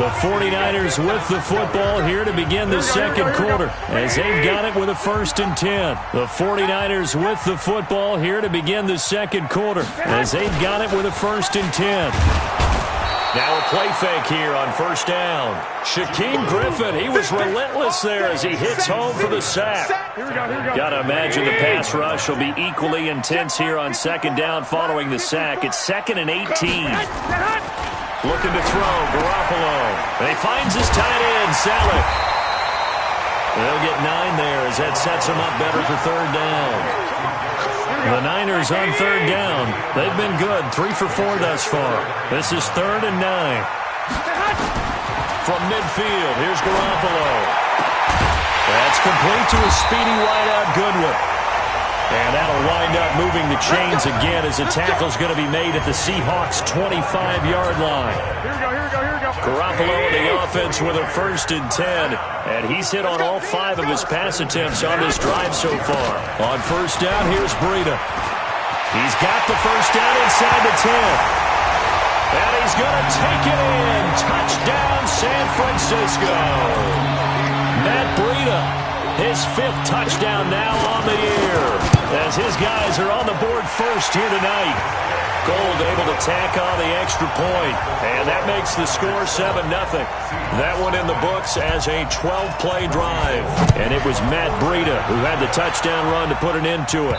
The 49ers with the football here to begin the second quarter as they've got it with a 1st and 10. The 49ers with the football here to begin the second quarter as they've got it with a 1st and 10. Now a play fake here on 1st down. Shaquem Griffin, he was relentless there as he hits home for the sack. Got to imagine the pass rush will be equally intense here on 2nd down following the sack. It's 2nd and 18. Looking to throw, Garoppolo. And he finds his tight end, Saleh. They'll get 9 there as that sets him up better for 3rd down. The Niners on 3rd down. They've been good, 3 for 4 thus far. This is 3rd and 9. From midfield, here's Garoppolo. That's complete to a speedy wideout Goodwin. And that'll wind up moving the chains again as the tackle's going to be made at the Seahawks' 25-yard line. Garoppolo in the offense with a 1st and 10. And he's hit on all 5 of his pass attempts on this drive so far. On 1st down, here's Breida. He's got the 1st down inside the 10. And he's going to take it in. Touchdown, San Francisco. Matt Breida, his 5th touchdown now on the year. As his guys are on the board first here tonight. Gold able to tack on the extra point. And that makes the score 7-0. That one in the books as a 12-play drive. And it was Matt Breida who had the touchdown run to put an end to it.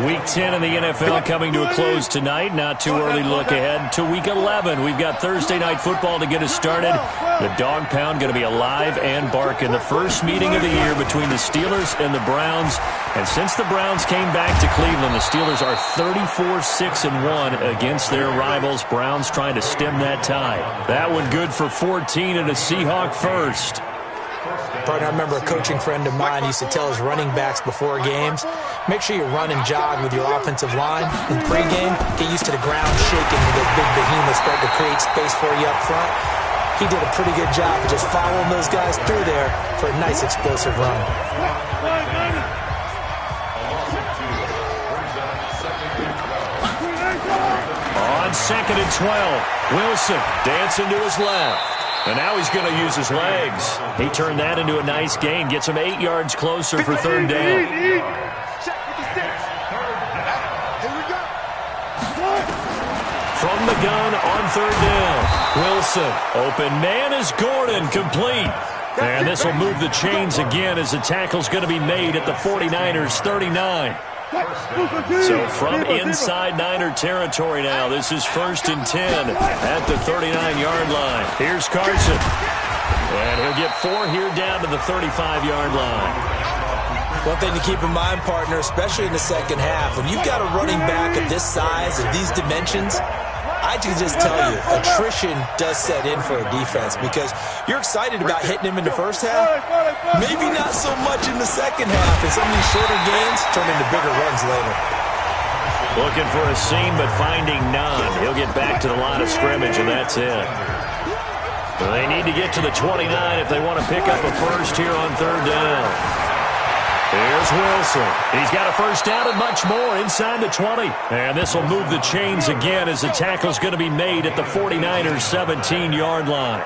Week 10 in the NFL coming to a close tonight. Not too early to look ahead to Week 11. We've got Thursday night football to get us started. The Dog Pound going to be alive and barking. The first meeting of the year between the Steelers and the Browns. And since the Browns came back to Cleveland, the Steelers are 34-6-1 against their rivals. Browns trying to stem that tide. That one good for 14 and a Seahawk first. Partner, I remember a coaching friend of mine used to tell his running backs before games, make sure you run and jog with your offensive line. In pregame, get used to the ground shaking when those big behemoths start to create space for you up front. He did a pretty good job of just following those guys through there for a nice explosive run. On 2nd and 12, Wilson dancing to his left. And now he's going to use his legs. He turned that into a nice gain. Gets him 8 yards closer for 3rd down. From the gun on 3rd down. Wilson. Open man is Gordon. Complete. And this will move the chains again as the tackle's going to be made at the 49ers' 39. So from inside Niner territory now, this is 1st and 10 at the 39-yard line. Here's Carson. And he'll get 4 here down to the 35-yard line. One thing to keep in mind, partner, especially in the second half, when you've got a running back of this size and these dimensions, I can just tell you, attrition does set in for a defense because you're excited about hitting him in the first half. Maybe not so much in the second half, and some of these shorter gains turn into bigger runs later. Looking for a seam, but finding none. He'll get back to the line of scrimmage, and that's it. They need to get to the 29 if they want to pick up a first here on 3rd down. Here's Wilson. He's got a 1st down and much more inside the 20. And this will move the chains again as the tackle's going to be made at the 49ers' 17-yard line.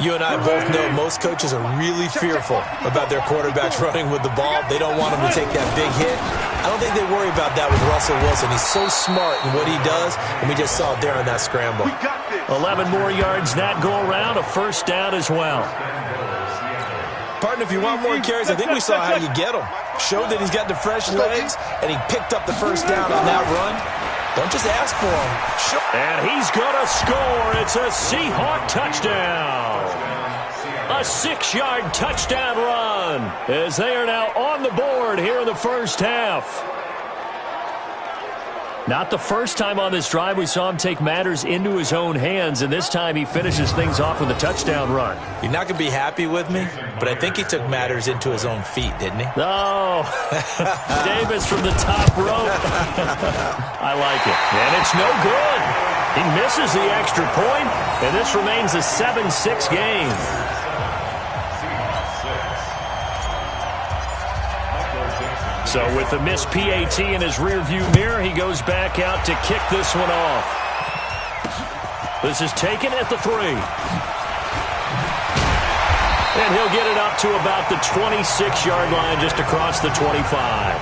You and I both know most coaches are really fearful about their quarterbacks running with the ball. They don't want them to take that big hit. I don't think they worry about that with Russell Wilson. He's so smart in what he does, and we just saw it there on that scramble. 11 more yards that go around, a 1st down as well. Partner, if you want more carries, I think we saw how you get him. Showed that he's got the fresh legs, and he picked up the 1st down on that run. Don't just ask for him. And he's going to score. It's a Seahawk touchdown. A 6-yard touchdown run as they are now on the board here in the first half. Not the first time on this drive we saw him take matters into his own hands, and this time he finishes things off with a touchdown run. You're not going to be happy with me, but I think he took matters into his own feet, didn't he? No. Davis from the top rope. I like it. And it's no good. He misses the extra point, and this remains a 7-6 game. So with the missed PAT in his rearview mirror, he goes back out to kick this one off. This is taken at the 3. And he'll get it up to about the 26-yard line, just across the 25.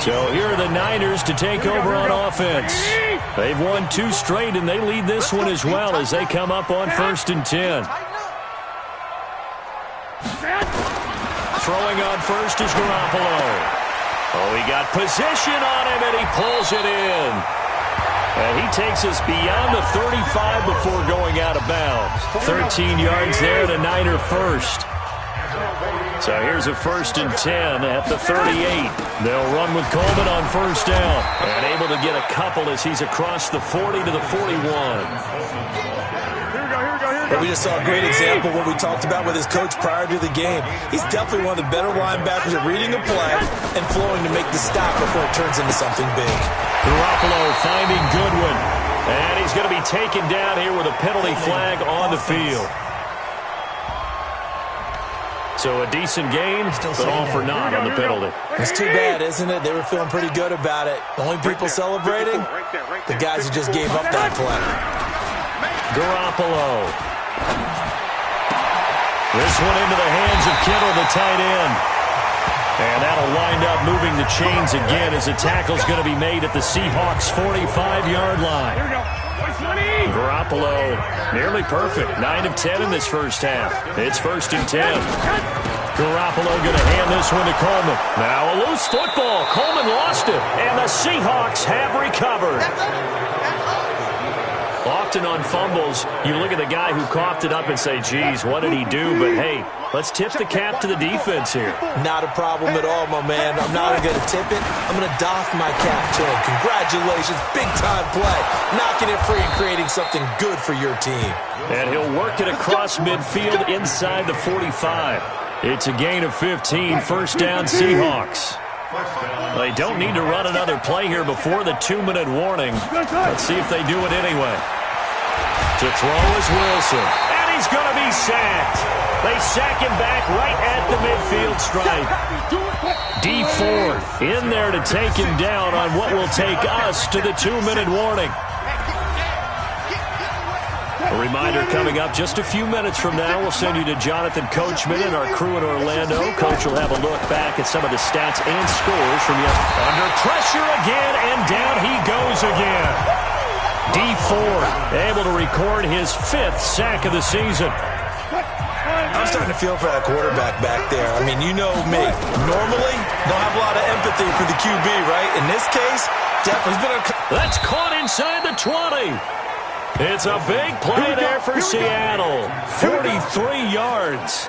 So here are the Niners to take over on offense. They've won 2 straight, and they lead this one as well as they come up on 1st and 10. Throwing on first is Garoppolo. Oh, he got position on him, and he pulls it in. And he takes us beyond the 35 before going out of bounds. 13 yards there to Niner first. So here's a 1st and 10 at the 38. They'll run with Coleman on 1st down. And able to get a couple as he's across the 40 to the 41. We just saw a great example of what we talked about with his coach prior to the game. He's definitely one of the better linebackers at reading a play and flowing to make the stop before it turns into something big. Garoppolo finding Goodwin. And he's going to be taken down here with a penalty flag on the field. So a decent gain, but all for naught on the penalty. It's too bad, isn't it? They were feeling pretty good about it. The only people celebrating, the guys who just gave up that play. Garoppolo. This one into the hands of Kittle, the tight end. And that'll wind up moving the chains again as the tackle's going to be made at the Seahawks' 45-yard line. Garoppolo nearly perfect. 9 of 10 in this first half. It's 1st and 10. Garoppolo going to hand this one to Coleman. Now a loose football. Coleman lost it. And the Seahawks have recovered. Often on fumbles, you look at the guy who coughed it up and say, geez, what did he do? But, hey, let's tip the cap to the defense here. Not a problem at all, my man. I'm not going to tip it. I'm going to doff my cap to him. Congratulations. Big-time play. Knocking it free and creating something good for your team. And he'll work it across midfield inside the 45. It's a gain of 15. 1st down, Seahawks. They don't need to run another play here before the 2-minute warning. Let's see if they do it anyway. To throw is Wilson. And he's going to be sacked. They sack him back right at the midfield stripe. D Ford in there to take him down on what will take us to the 2-minute warning. A reminder coming up just a few minutes from now. We'll send you to Jonathan Coachman and our crew in Orlando. Coach will have a look back at some of the stats and scores from yesterday. Under pressure again, and down he goes again. D Ford able to record his 5th sack of the season. I'm starting to feel for that quarterback back there. I mean, you know me. Normally, don't have a lot of empathy for the QB, right? In this case, definitely. That's caught inside the 20. It's a big play there for Seattle. 43 yards.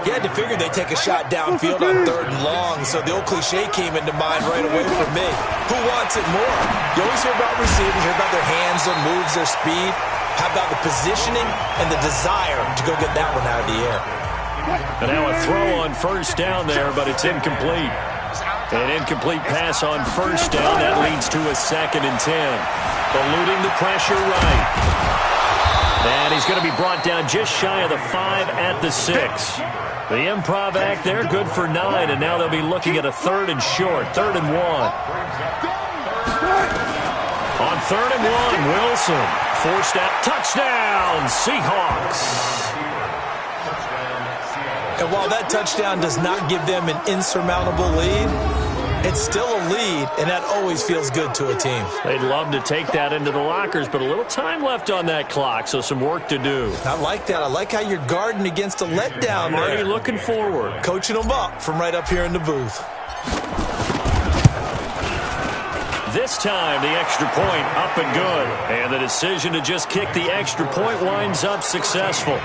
You had to figure they'd take a shot downfield on 3rd and long, so the old cliche came into mind right away for me. Who wants it more? You always hear about receivers, hear about their hands, their moves, their speed. How about the positioning and the desire to go get that one out of the air? And now a throw on 1st down there, but it's incomplete. An incomplete pass on 1st down. That leads to a 2nd and 10. Eluding the pressure right. And he's going to be brought down just shy of the 5 at the 6. The improv act there, good for 9. And now they'll be looking at a 3rd and short. 3rd and 1. On 3rd and 1, Wilson. Forced out. Touchdown, Seahawks. And while that touchdown does not give them an insurmountable lead, it's still a lead, and that always feels good to a team. They'd love to take that into the lockers, but a little time left on that clock, so some work to do. I like that. I like how you're guarding against a letdown there. Already looking forward. Coaching them up from right up here in the booth. This time, the extra point up and good. And the decision to just kick the extra point winds up successful.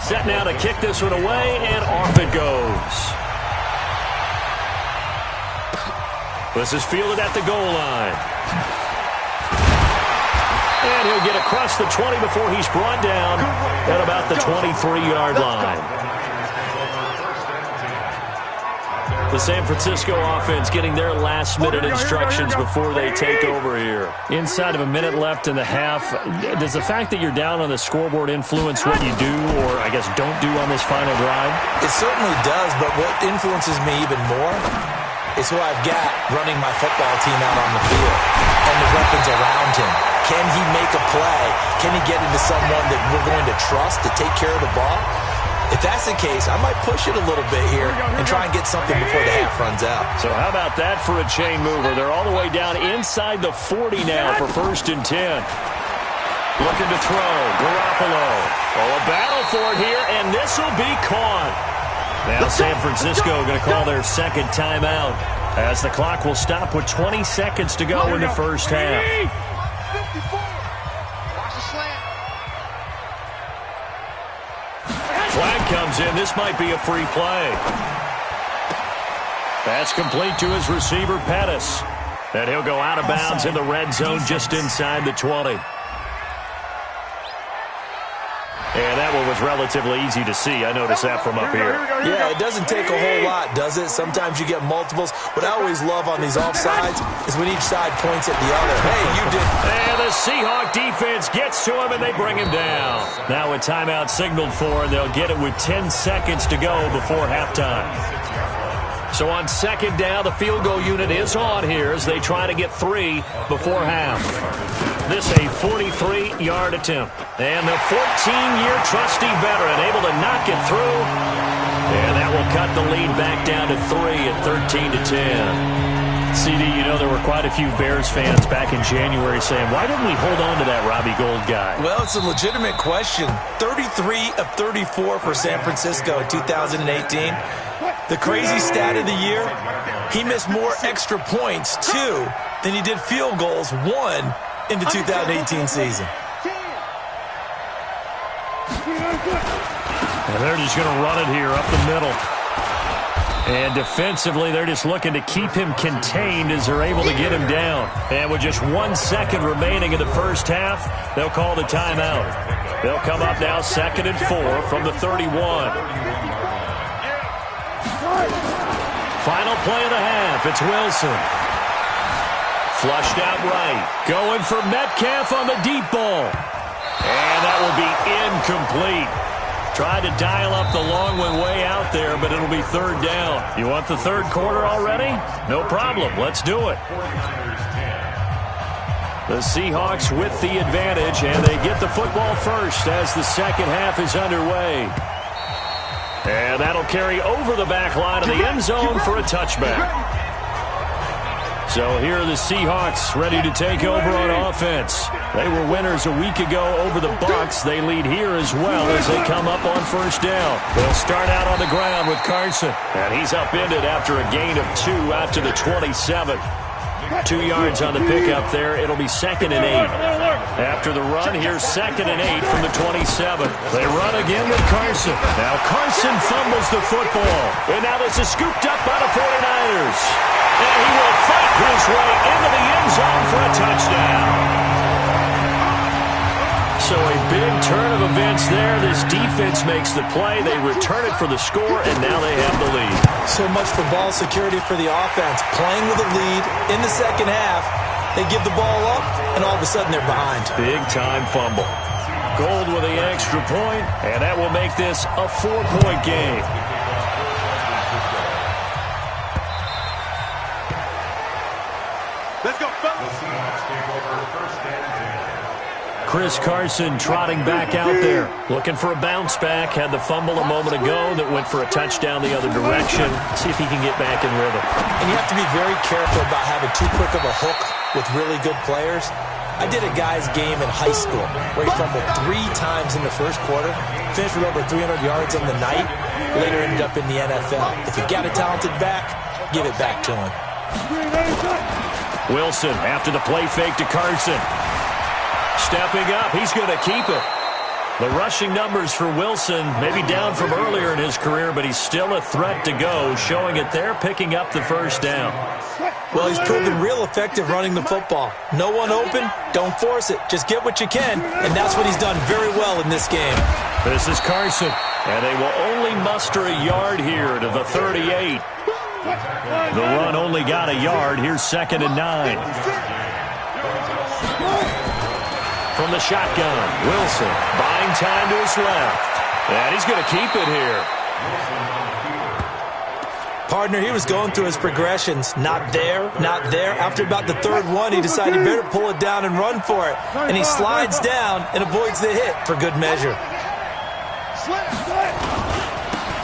Set now to kick this one away, and off it goes. This is fielded at the goal line. And he'll get across the 20 before he's brought down at about the 23-yard line. The San Francisco offense getting their last-minute instructions before they take over here. Inside of a minute left in the half, does the fact that you're down on the scoreboard influence what you do or, I guess, don't do on this final drive? It certainly does, but what influences me even more is who I've got running my football team out on the field and the weapons around him. Can he make a play? Can he get into someone that we're going to trust to take care of the ball? If that's the case, I might push it a little bit here and try and get something before the half runs out. So how about that for a chain mover? They're all the way down inside the 40 now for 1st and 10. Looking to throw. Garoppolo. Oh, a battle for it here, and this will be caught. Now San Francisco going to call their second timeout as the clock will stop with 20 seconds to go in the first half. Flag comes in. This might be a free play. That's complete to his receiver, Pettis. And he'll go out of bounds in the red zone just inside the 20. And that one was relatively easy to see. I noticed that from up here. Yeah, it doesn't take a whole lot, does it? Sometimes you get multiples. What I always love on these offsides is when each side points at the other. Hey, you did. And the Seahawk defense gets to him, and they bring him down. Now a timeout signaled for, and they'll get it with 10 seconds to go before halftime. So on second down, the field goal unit is on here as they try to get 3 before half. This a 43-yard attempt. And the 14-year trusty veteran able to knock it through. And that will cut the lead back down to 3 at 13-10. CD, you know there were quite a few Bears fans back in January saying, why didn't we hold on to that Robbie Gould guy? Well, it's a legitimate question. 33 of 34 for San Francisco in 2018. The crazy stat of the year, he missed more extra points, 2, than he did field goals, 1, in the 2018 season. And they're just going to run it here up the middle. And defensively, they're just looking to keep him contained as they're able to get him down. And with just 1 second remaining in the first half, they'll call the timeout. They'll come up now 2nd and 4 from the 31. Final play of the half. It's Wilson. Flushed out right. Going for Metcalf on the deep ball. And that will be incomplete. Tried to dial up the long one way out there, but it'll be 3rd down. You want the 3rd quarter already? No problem. Let's do it. The Seahawks with the advantage, and they get the football first as the second half is underway. And that'll carry over the back line of the end zone for a touchback. So here are the Seahawks ready to take over on offense. They were winners a week ago over the Bucs. They lead here as well as they come up on 1st down. They'll start out on the ground with Carson. And he's upended after a gain of 2 out to the 27. 2 yards on the pickup there. It'll be 2nd and 8. After the run, here's 2nd and 8 from the 27. They run again with Carson. Now Carson fumbles the football. And now this is scooped up by the 49ers. And he will fight his way into the end zone for a touchdown. So a big turn of events there. This defense makes the play. They return it for the score, and now they have the lead. So much for ball security for the offense. Playing with a lead in the second half. They give the ball up, and all of a sudden they're behind. Big-time fumble. Gould with the extra point, and that will make this a 4-point game. Let's go. Chris Carson trotting back out there. Looking for a bounce back. Had the fumble a moment ago that went for a touchdown the other direction. See if he can get back in rhythm. And you have to be very careful about having too quick of a hook with really good players. I did a guy's game in high school where he fumbled 3 times in the first quarter, finished with over 300 yards on the night, later ended up in the NFL. If you got a talented back, give it back to him. Wilson after the play fake to Carson. Stepping up, he's going to keep it. The rushing numbers for Wilson, maybe down from earlier in his career, but he's still a threat to go, showing it there, picking up the 1st down. Well, he's proven real effective running the football. No one open, don't force it. Just get what you can, and that's what he's done very well in this game. This is Carson, and they will only muster a yard here to the 38. The run only got a yard. Here's 2nd and 9. From the shotgun, Wilson buying time to his left. And he's going to keep it here. Partner, he was going through his progressions. Not there, not there. After about the 3rd one, he decided he better pull it down and run for it. And he slides down and avoids the hit for good measure.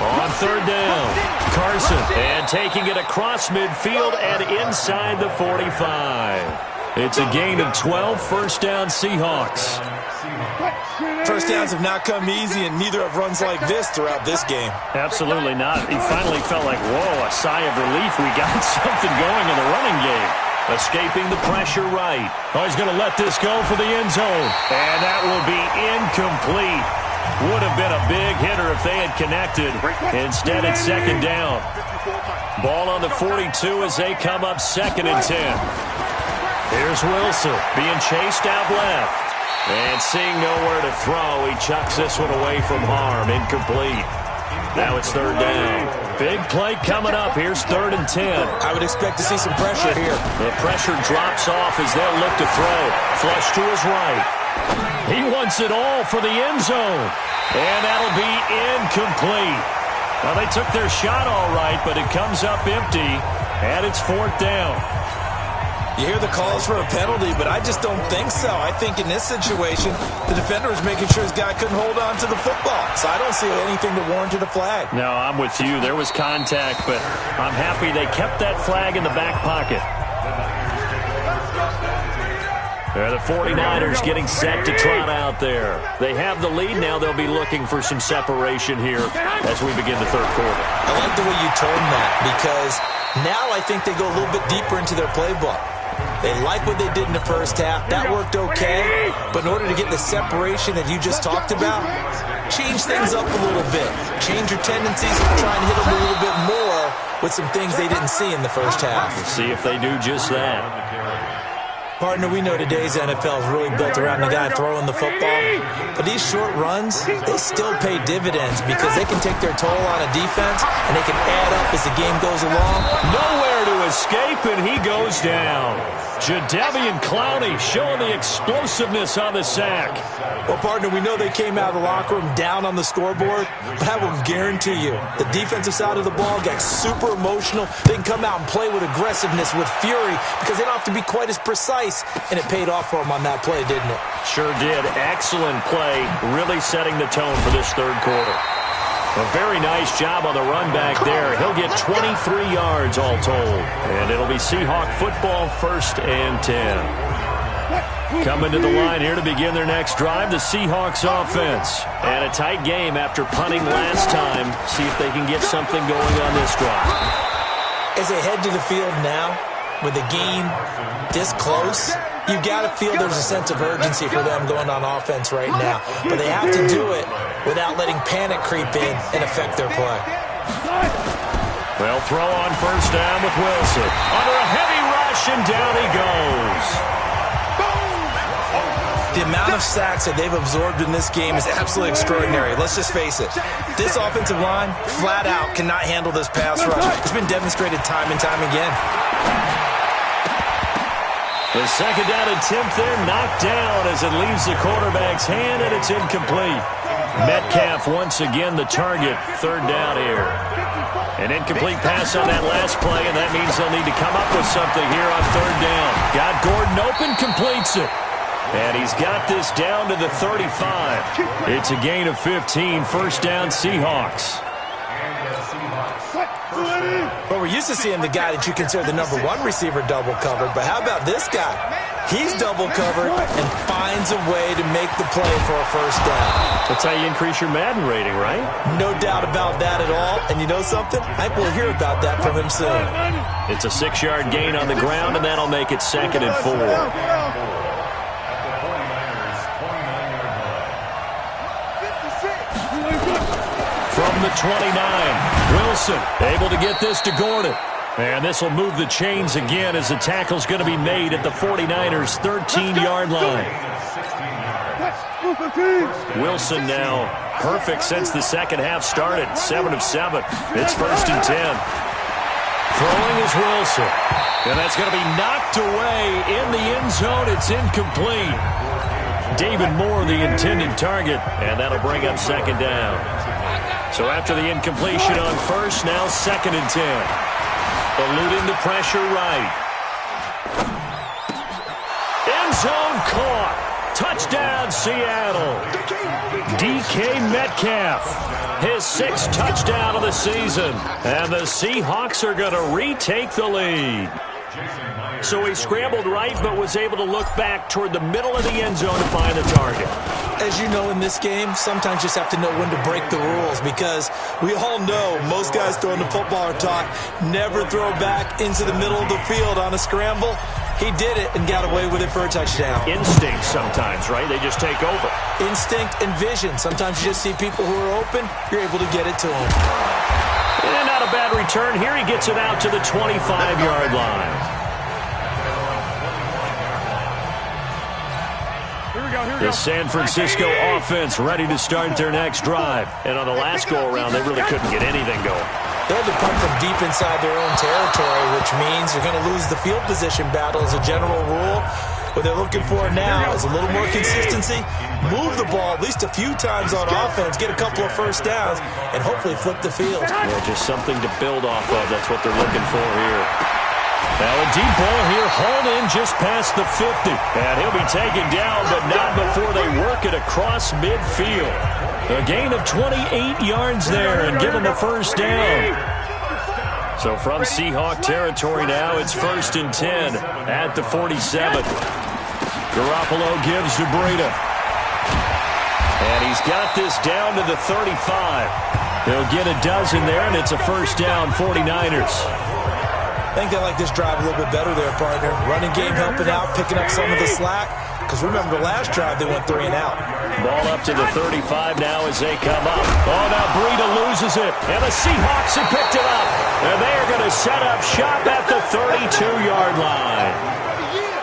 On 3rd down, Carson. And taking it across midfield and inside the 45. It's a gain of 12, 1st down Seahawks. First downs have not come easy, and neither have runs like this throughout this game. Absolutely not. He finally felt like, whoa, a sigh of relief. We got something going in the running game. Escaping the pressure right. Oh, he's going to let this go for the end zone. And that will be incomplete. Would have been a big hitter if they had connected. Instead, it's 2nd down. Ball on the 42 as they come up 2nd and 10. Here's Wilson being chased out left. And seeing nowhere to throw, he chucks this one away from harm. Incomplete. Now it's 3rd down. Big play coming up. Here's 3rd and 10. I would expect to see some pressure here. The pressure drops off as they'll look to throw. Flush to his right. He wants it all for the end zone. And that'll be incomplete. Well, they took their shot all right, but it comes up empty. And it's 4th down. You hear the calls for a penalty, but I just don't think so. I think in this situation, the defender was making sure his guy couldn't hold on to the football. So I don't see anything that warranted a flag. No, I'm with you. There was contact, but I'm happy they kept that flag in the back pocket. The 49ers getting set to trot out there. They have the lead now. They'll be looking for some separation here as we begin the 3rd quarter. I like the way you term that, because now I think they go a little bit deeper into their playbook. They like what they did in the 1st half. That worked okay. But in order to get the separation that you just talked about, change things up a little bit. Change your tendencies and try and hit them a little bit more with some things they didn't see in the 1st half. We'll see if they do just that. Partner, we know today's NFL is really built around the guy throwing the football. But these short runs, they still pay dividends because they can take their toll on a defense and they can add up as the game goes along. Nowhere to escape, and he goes down. Jadeveon Clowney showing the explosiveness on the sack. Well, partner, we know they came out of the locker room down on the scoreboard, but I will guarantee you the defensive side of the ball got super emotional. They can come out and play with aggressiveness, with fury, because they don't have to be quite as precise, and it paid off for them on that play, didn't it? Sure did. Excellent play, really setting the tone for this 3rd quarter. A very nice job on the run back there. He'll get 23 yards all told. And it'll be Seahawk football, 1st and 10. Coming to the line here to begin their next drive, the Seahawks offense. And a tight game after punting last time. See if they can get something going on this drive. As they head to the field now, with the game this close, you got to feel there's a sense of urgency for them going on offense right now. But they have to do it without letting panic creep in and affect their play. Well, throw on 1st down with Wilson. Under a heavy rush, and down he goes. The amount of sacks that they've absorbed in this game is absolutely extraordinary. Let's just face it. This offensive line, flat out, cannot handle this pass rush. It's been demonstrated time and time again. The 2nd down attempt there knocked down as it leaves the quarterback's hand, and it's incomplete. Metcalf once again the target. 3rd down here. An incomplete pass on that last play, and that means they'll need to come up with something here on 3rd down. Got Gordon open, completes it. And he's got this down to the 35. It's a gain of 15, 1st down Seahawks. Well, we're used to seeing the guy that you consider the #1 receiver double covered, but how about this guy? He's double covered and finds a way to make the play for a 1st down. That's how you increase your Madden rating, right? No doubt about that at all. And you know something? I think we'll hear about that from him soon. It's a 6-yard gain on the ground, and that'll make it 2nd and 4. From the 29, Wilson able to get this to Gordon. And this will move the chains again as the tackle's going to be made at the 49ers' 13-yard line. Wilson now perfect since the 2nd half started. 7 of 7. It's 1st and 10. Throwing is Wilson. And that's going to be knocked away in the end zone. It's incomplete. David Moore, the intended target, and that'll bring up second down. So after the incompletion on first, now 2nd and 10. Eluding the pressure right. End zone caught. Touchdown, Seattle. DK Metcalf, his 6th touchdown of the season. And the Seahawks are going to retake the lead. So he scrambled right, but was able to look back toward the middle of the end zone to find the target. As you know, in this game, sometimes you just have to know when to break the rules, because we all know most guys throwing the football are taught never throw back into the middle of the field on a scramble. He did it and got away with it for a touchdown. Instinct sometimes, right? They just take over. Instinct and vision. Sometimes you just see people who are open, you're able to get it to them. And not a bad return here. He gets it out to the 25-yard line. The San Francisco offense ready to start their next drive. And on the last go-around, they really couldn't get anything going. They'll depart from deep inside their own territory, which means you're going to lose the field position battle as a general rule. What they're looking for now is a little more consistency, move the ball at least a few times on offense, get a couple of first downs, and hopefully flip the field. Yeah, just something to build off of. That's what they're looking for here. Now a deep ball here, hauled in just past the 50. And he'll be taken down, but not before they work it across midfield. A gain of 28 yards there and give him the first down. So from Seahawk territory now, it's 1st and 10 at the 47. Garoppolo gives to Breida. And he's got this down to the 35. He'll get a dozen there, and it's a first down, 49ers. I think they like this drive a little bit better there, partner. Running game helping out, picking up some of the slack. Because remember, the last drive they went 3 and out. Ball up to the 35 now as they come up. Oh, now Breida loses it. And the Seahawks have picked it up. And they are going to set up shop at the 32-yard line.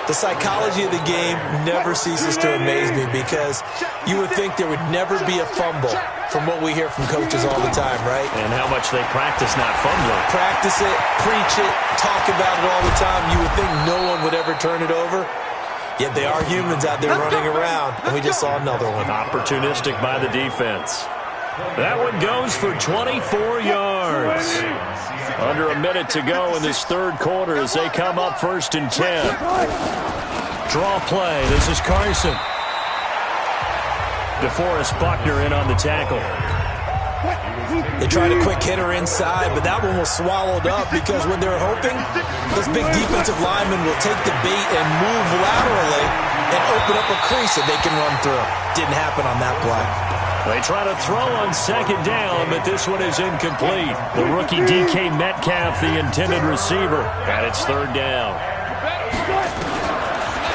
The psychology of the game never ceases to amaze me, because you would think there would never be a fumble from what we hear from coaches all the time, right? And how much they practice not fumbling. Practice it, preach it, talk about it all the time. You would think no one would ever turn it over. Yet they are humans out there running around, and we just saw another one. Opportunistic by the defense. That one goes for 24 yards. Under a minute to go in this third quarter as they come up 1st and 10. Draw play. This is Carson. DeForest Buckner in on the tackle. They tried a quick hitter inside, but that one was swallowed up, because when they're hoping, those big defensive linemen will take the bait and move laterally and open up a crease that they can run through. Didn't happen on that play. They try to throw on 2nd down, but this one is incomplete. The rookie DK Metcalf, the intended receiver, and it's 3rd down.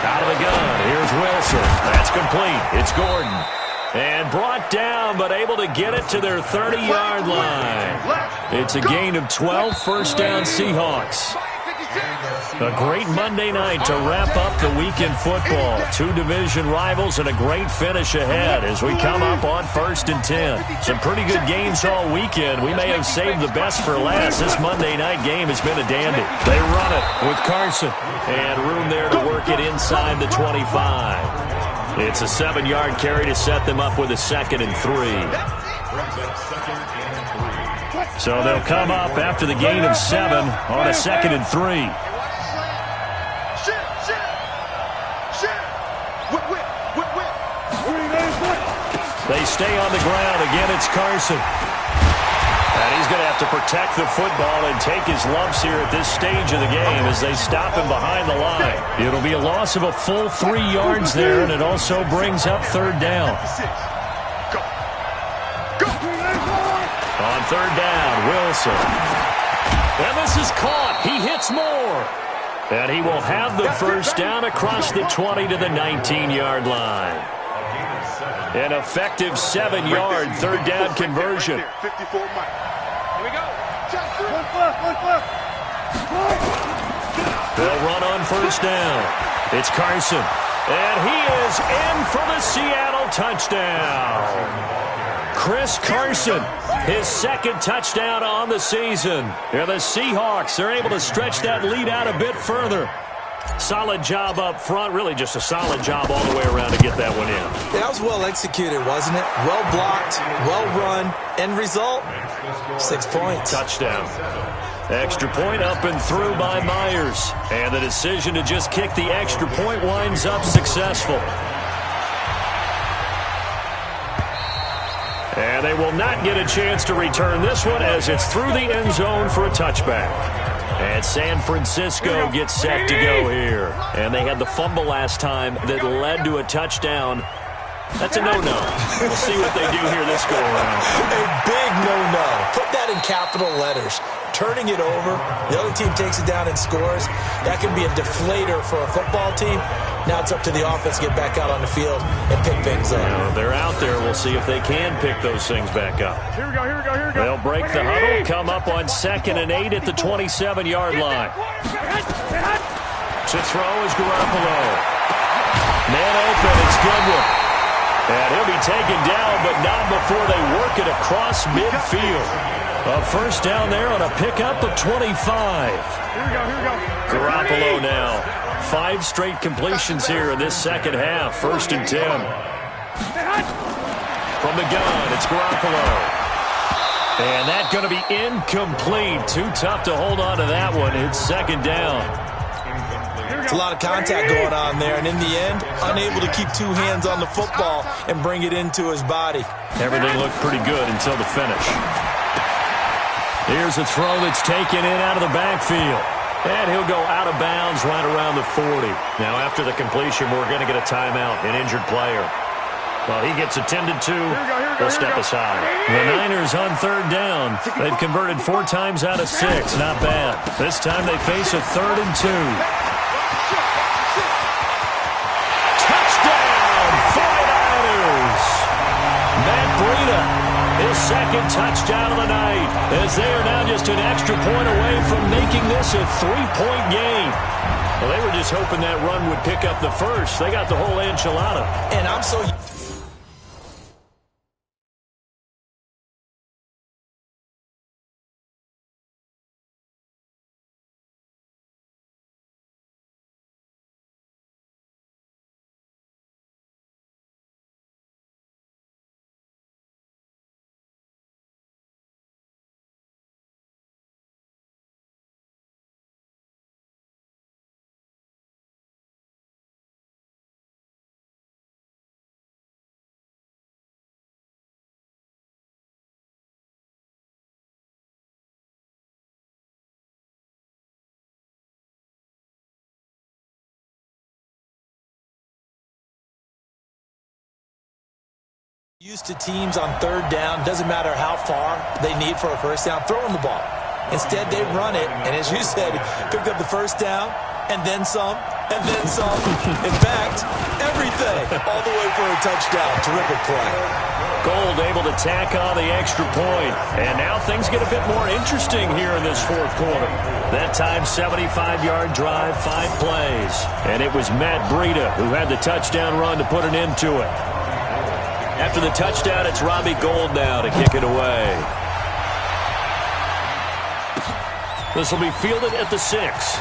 Out of the gun, here's Wilson. That's complete. It's Gordon. And brought down, but able to get it to their 30-yard line. It's a gain of 12, first down Seahawks. A great Monday night to wrap up the weekend football. 2 division rivals and a great finish ahead as we come up on 1st and 10. Some pretty good games all weekend. We may have saved the best for last. This Monday night game has been a dandy. They run it with Carson. And room there to work it inside the 25. It's a 7-yard carry to set them up with a 2nd and 3. So they'll come up after the gain of 7 on a 2nd and 3. They stay on the ground. Again, it's Carson. And he's going to have to protect the football and take his lumps here at this stage of the game as they stop him behind the line. It'll be a loss of a full 3 yards there, and it also brings up 3rd down. On 3rd down, Wilson. And this is caught. He hits Moore. And he will have the first down across the 20 to the 19-yard line. An effective 7-yard 3rd down conversion. They'll run on 1st down. It's Carson. And he is in for the Seattle touchdown. Chris Carson, his second touchdown on the season. And the Seahawks are able to stretch that lead out a bit further. Solid job up front, really just a solid job all the way around to get that one in. That was well executed, wasn't it? Well blocked, well run, end result, 6 points. Touchdown. Extra point up and through by Myers. And the decision to just kick the extra point winds up successful. And they will not get a chance to return this one as it's through the end zone for a touchback. And San Francisco gets set to go here. And they had the fumble last time that led to a touchdown. That's a no-no. We'll see what they do here this go-around. A big no-no. Put that in capital letters. Turning it over, the other team takes it down and scores. That can be a deflator for a football team. Now it's up to the offense to get back out on the field and pick things up. Now, they're out there. We'll see if they can pick those things back up. Here we go, here we go, here we go. They'll break the huddle, come up on 2nd and 8 at the 27-yard line. To throw is Garoppolo. Man open, it's Goodwin. And he'll be taken down, but not before they work it across midfield. A first down there on a pickup of 25. Here we go, here we go. Garoppolo now. 5 straight completions here in this second half. 1st and 10. From the gun, it's Garoppolo. And that's going to be incomplete. Too tough to hold on to that one. It's 2nd down. It's a lot of contact going on there, and in the end, unable to keep 2 hands on the football and bring it into his body. Everything looked pretty good until the finish. Here's a throw that's taken in out of the backfield. And he'll go out of bounds right around the 40. Now, after the completion, we're going to get a timeout, an injured player. Well, he gets attended to. We'll step aside. The Niners on 3rd down. They've converted 4 times out of 6. Not bad. This time they face a 3rd and 2. Touchdown, 49ers! Matt Breida. His second touchdown of the night, as they are now just an extra point away from making this a 3-point game. Well, they were just hoping that run would pick up the first. They got the whole enchilada. And I'm so... Used to teams on 3rd down, doesn't matter how far they need for a first down, throwing the ball. Instead, they run it, and as you said, picked up the first down, and then some, and then some. In fact, everything, all the way for a touchdown. Terrific play. Gold able to tack on the extra point. And now things get a bit more interesting here in this 4th quarter. That time, 75-yard drive, 5 plays. And it was Matt Breida who had the touchdown run to put an end to it. After the touchdown, it's Robbie Gould now to kick it away. This will be fielded at the 6.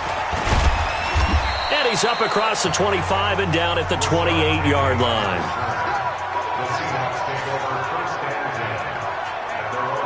And he's up across the 25 and down at the 28-yard line.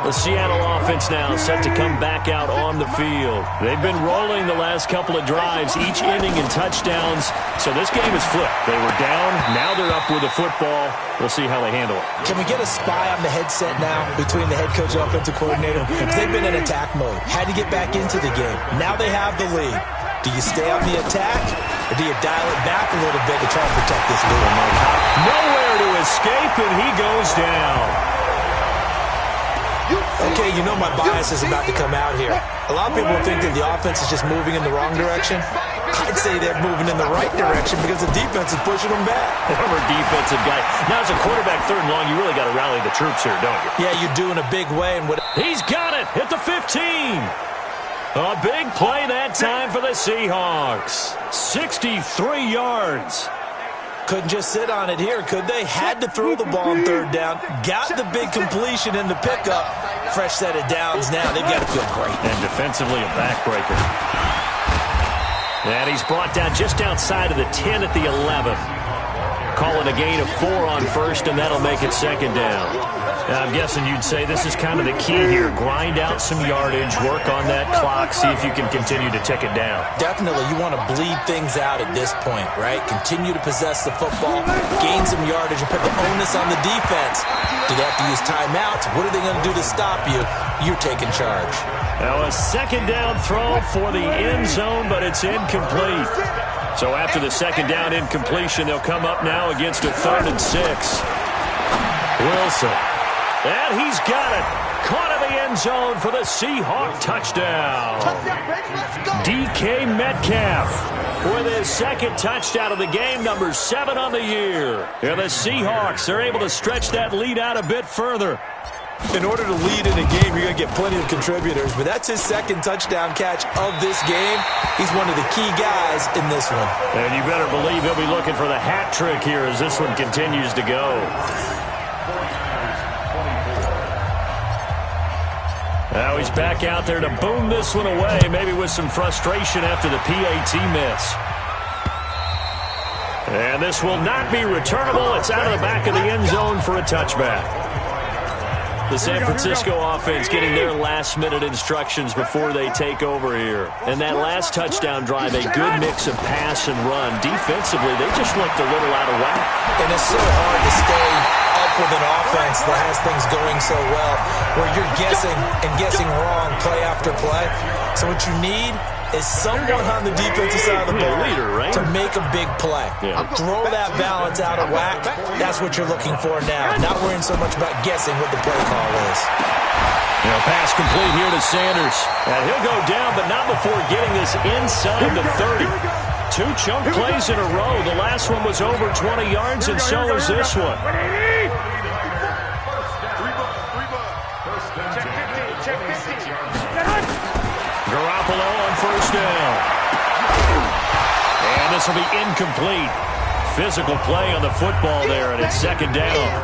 The Seattle offense now set to come back out on the field. They've been rolling the last couple of drives, each inning in touchdowns. So this game is flipped. They were down. Now they're up with the football. We'll see how they handle it. Can we get a spy on the headset now between the head coach and offensive coordinator? Because they've been in attack mode. Had to get back into the game. Now they have the lead. Do you stay on the attack, or do you dial it back a little bit to try and protect this lead? Nowhere to escape, and he goes down. Okay, you know my bias is about to come out here. A lot of people think that the offense is just moving in the wrong direction. I'd say they're moving in the right direction because the defense is pushing them back. Former defensive guy. Now, as a quarterback 3rd and long, you really got to rally the troops here, don't you? Yeah, you do in a big way. And he's got it at the 15. A big play that time for the Seahawks. 63 yards. Couldn't just sit on it here, could they? Had to throw the ball on third down. Got the big completion in the pickup. Fresh set of downs now. They've got to feel great. And defensively, a backbreaker. And he's brought down just outside of the 10 at the 11. Calling a gain of 4 on first, and that'll make it second down. Now, I'm guessing you'd say this is kind of the key here. Grind out some yardage, work on that clock, see if you can continue to tick it down. Definitely, you want to bleed things out at this point, right? Continue to possess the football, gain some yardage, and put the onus on the defense. Do they have to use timeouts? What are they going to do to stop you? You're taking charge. Now, a second down throw for the end zone, but it's incomplete. So after the second down incompletion, they'll come up now against a 3rd and 6. Wilson. And he's got it. Caught in the end zone for the Seahawk touchdown. DK Metcalf with his second touchdown of the game, number 7 on the year. And the Seahawks are able to stretch that lead out a bit further. In order to lead in a game, you're going to get plenty of contributors, but that's his second touchdown catch of this game. He's one of the key guys in this one. And you better believe he'll be looking for the hat trick here as this one continues to go. Now he's back out there to boom this one away, maybe with some frustration after the PAT miss. And this will not be returnable. It's out of the back of the end zone for a touchback. The San Francisco offense getting their last-minute instructions before they take over here. And that last touchdown drive, a good mix of pass and run. Defensively, they just looked a little out of whack. And it's so hard to stay up with an offense that has things going so well, where you're guessing and guessing wrong play after play. So what you need is someone on the defensive side of the ball to make a big play. Throw that balance out of whack. That's what you're looking for now. Not worrying so much about guessing what the play call is. Pass complete here to Sanders. And he'll go down, but not before getting this inside the 30. 2 chunk plays in a row. The last one was over 20 yards, and so is this one. Garoppolo on first down. And this will be incomplete. Physical play on the football there, and it's second down.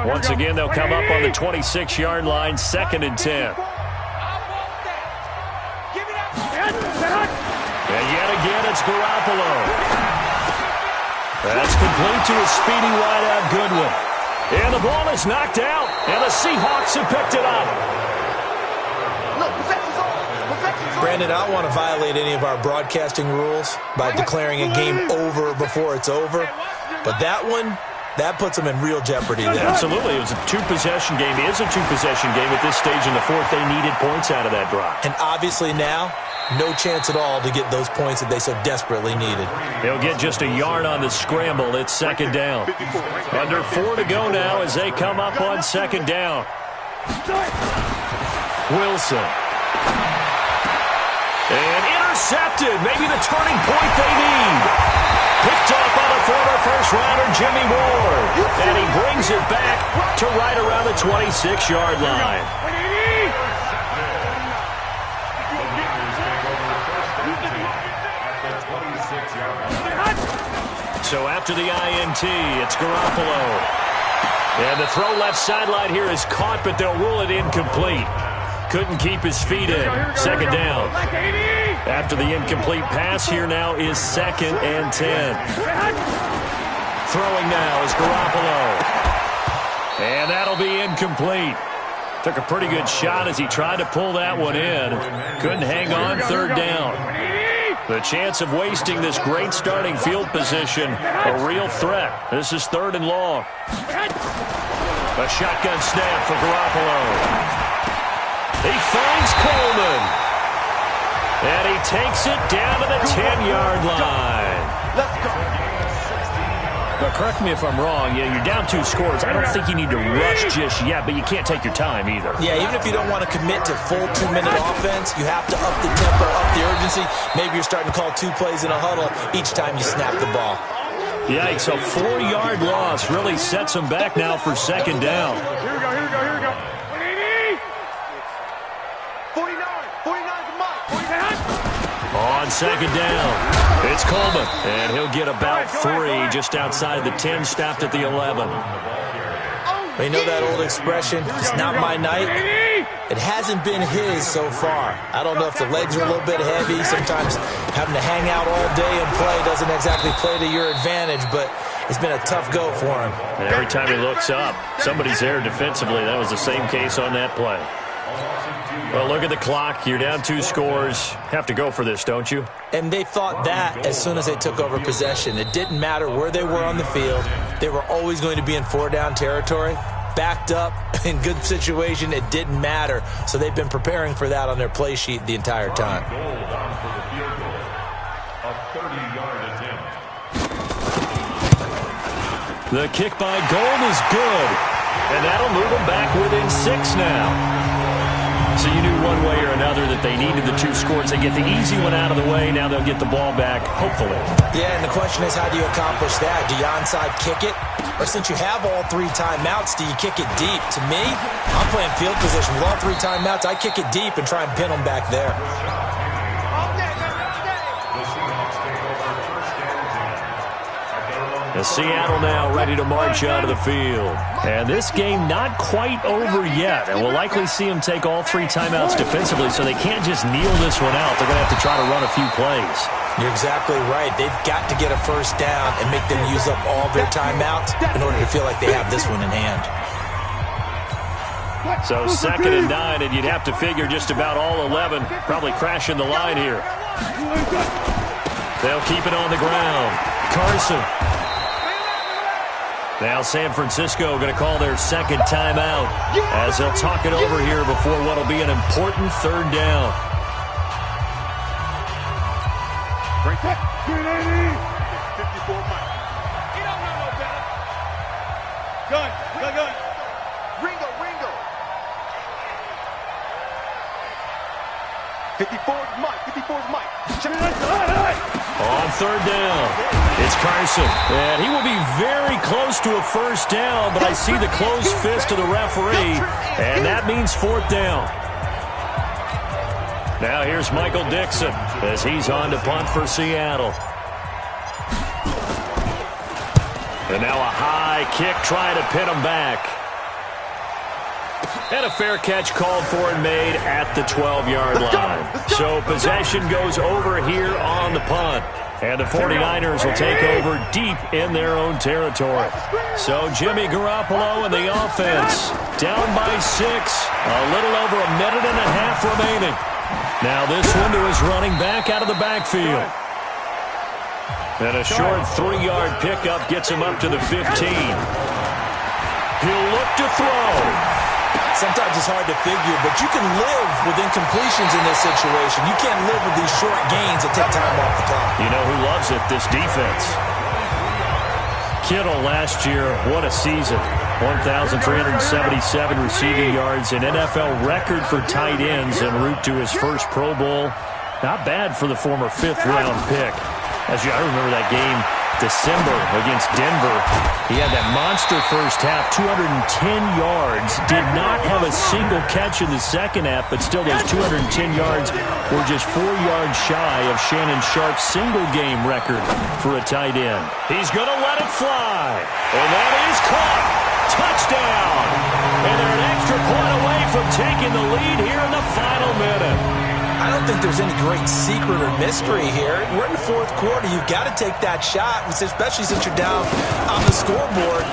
Once again, they'll come up on the 26-yard line, 2nd and 10. And yet again, it's Garoppolo. That's complete to a speedy wideout Goodwin. And the ball is knocked out, and the Seahawks have picked it up. Brandon, I don't want to violate any of our broadcasting rules by declaring a game over before it's over, but that one, that puts them in real jeopardy there. Absolutely. It was a 2-possession game. It is a 2-possession game at this stage in the 4th. They needed points out of that drive. And obviously now, no chance at all to get those points that they so desperately needed. They'll get just a yard on the scramble. It's second down. Under 4 to go now as they come up on second down. Wilson. And intercepted. Maybe the turning point they need. Picked up on a former first-rounder, Jimmy Ward. And he brings it back to right around the 26-yard line. So after the INT, it's Garoppolo. And the throw left sideline here is caught, but they'll rule it incomplete. Couldn't keep his feet in. Second down. After the incomplete pass, here now is 2nd and 10. Throwing now is Garoppolo. And that'll be incomplete. Took a pretty good shot as he tried to pull that one in. Couldn't hang on, 3rd down. The chance of wasting this great starting field position, a real threat. This is 3rd and long. A shotgun snap for Garoppolo. He finds Coleman. And he takes it down to the 10-yard line. Let's go. But correct me if I'm wrong, you're down 2 scores. I don't think you need to rush just yet, but you can't take your time either. Yeah, even if you don't want to commit to full 2-minute offense, you have to up the tempo, up the urgency. Maybe you're starting to call 2 plays in a huddle each time you snap the ball. Yikes, a 4-yard loss really sets them back now for second down. Here we go. 49. On second down, it's Coleman, and he'll get about 3 just outside the 10, stopped at the 11. You know that old expression, it's not my night? It hasn't been his so far. I don't know if the legs are a little bit heavy. Sometimes having to hang out all day and play doesn't exactly play to your advantage, but it's been a tough go for him. And every time he looks up, somebody's there defensively. That was the same case on that play. Well, look at the clock. You're down 2 scores. Have to go for this, don't you? And they thought that as soon as they took over possession. It didn't matter where they were on the field. They were always going to be in 4-down territory. Backed up, in good situation, it didn't matter. So they've been preparing for that on their play sheet the entire time. The kick by Gold is good. And that'll move them back within 6 now. So you knew one way or another that they needed the 2 scores. They get the easy one out of the way. Now they'll get the ball back, hopefully. Yeah, and the question is, how do you accomplish that? Do you onside kick it? Or since you have all 3 timeouts, do you kick it deep? To me, I'm playing field position. With all 3 timeouts, I kick it deep and try and pin them back there. The Seattle now ready to march out of the field. And this game not quite over yet. And we'll likely see them take all 3 timeouts defensively, so they can't just kneel this one out. They're going to have to try to run a few plays. You're exactly right. They've got to get a first down and make them use up all their timeouts in order to feel like they have this one in hand. So 2nd and 9, and you'd have to figure just about all 11 probably crashing the line here. They'll keep it on the ground. Carson. Now San Francisco going to call their 2nd timeout as they'll talk it over here before what will be an important 3rd down. Break that. 54 Mike. You don't know no better. Gun. Ringo. 54's Mike. On 3rd down, it's Carson. And he will be very close to a first down, but I see the closed fist of the referee, and that means 4th down. Now here's Michael Dixon as he's on to punt for Seattle. And now a high kick trying to pin him back. And a fair catch called for and made at the 12-yard line. So possession goes over here on the punt. And the 49ers will take over deep in their own territory. So Jimmy Garoppolo and the offense down by 6. A little over a minute and a half remaining. Now this one to his running back out of the backfield. And a short 3-yard pickup gets him up to the 15. He'll look to throw. Sometimes it's hard to figure, but you can live with incompletions in this situation. You can't live with these short gains that take time off the clock. You know who loves it? This defense. Kittle last year, what a season. 1,377 receiving yards, an NFL record for tight ends en route to his first Pro Bowl. Not bad for the former 5th-round pick. I remember that game December against Denver. He had that monster first half, 210 yards. Did not have a single catch in the second half, but still those 210 yards were just 4 yards shy of Shannon Sharp's single-game record for a tight end. He's going to let it fly. And that is caught. Touchdown. And they're an extra point away from taking the lead here in the final minute. I don't think there's any great secret or mystery here. We're in the 4th quarter. You've got to take that shot, especially since you're down on the scoreboard.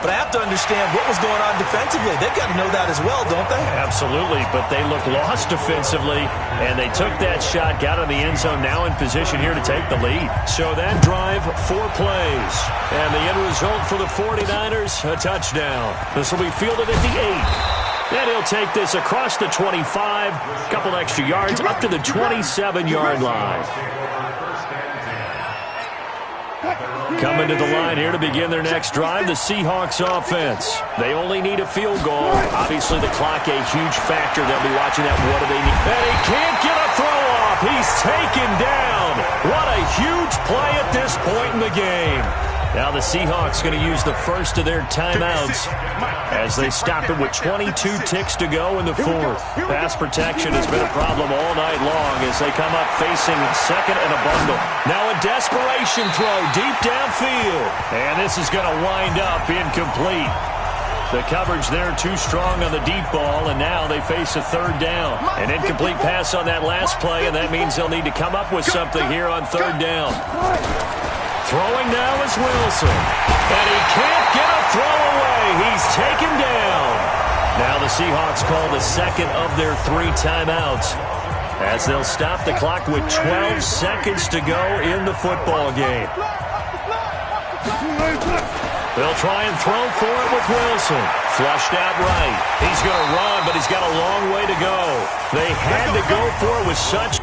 But I have to understand what was going on defensively. They've got to know that as well, don't they? Absolutely, but they look lost defensively, and they took that shot, got in the end zone, now in position here to take the lead. So that drive, 4 plays. And the end result for the 49ers, a touchdown. This will be fielded at the 8. Then he'll take this across the 25, a couple extra yards, up to the 27-yard line. Coming to the line here to begin their next drive, the Seahawks offense. They only need a field goal. Obviously, the clock a huge factor. They'll be watching that. What do they need? And he can't get a throw off. He's taken down. What a huge play at this point in the game. Now the Seahawks going to use the first of their timeouts as they stop it with 22 ticks to go in the fourth. Pass protection has been a problem all night long as they come up facing second and a bundle. Now a desperation throw deep downfield. And this is going to wind up incomplete. The coverage there too strong on the deep ball, and now they face a third down. An incomplete pass on that last play, and that means they'll need to come up with something here on third down. Throwing now is Wilson. And he can't get a throw away. He's taken down. Now the Seahawks call the second of their 3 timeouts as they'll stop the clock with 12 seconds to go in the football game. They'll try and throw for it with Wilson. Flushed out right. He's going to run, but he's got a long way to go. They had to go for it with such...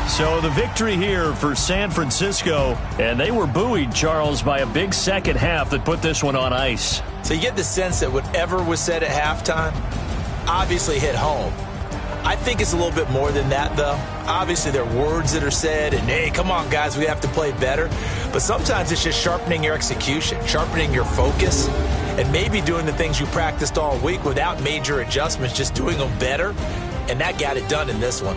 So the victory here for San Francisco, and they were buoyed, Charles, by a big second half that put this one on ice. So you get the sense that whatever was said at halftime obviously hit home. I think it's a little bit more than that, though. Obviously, there are words that are said, and, hey, come on, guys, we have to play better. But sometimes it's just sharpening your execution, sharpening your focus, and maybe doing the things you practiced all week without major adjustments, just doing them better, and that got it done in this one.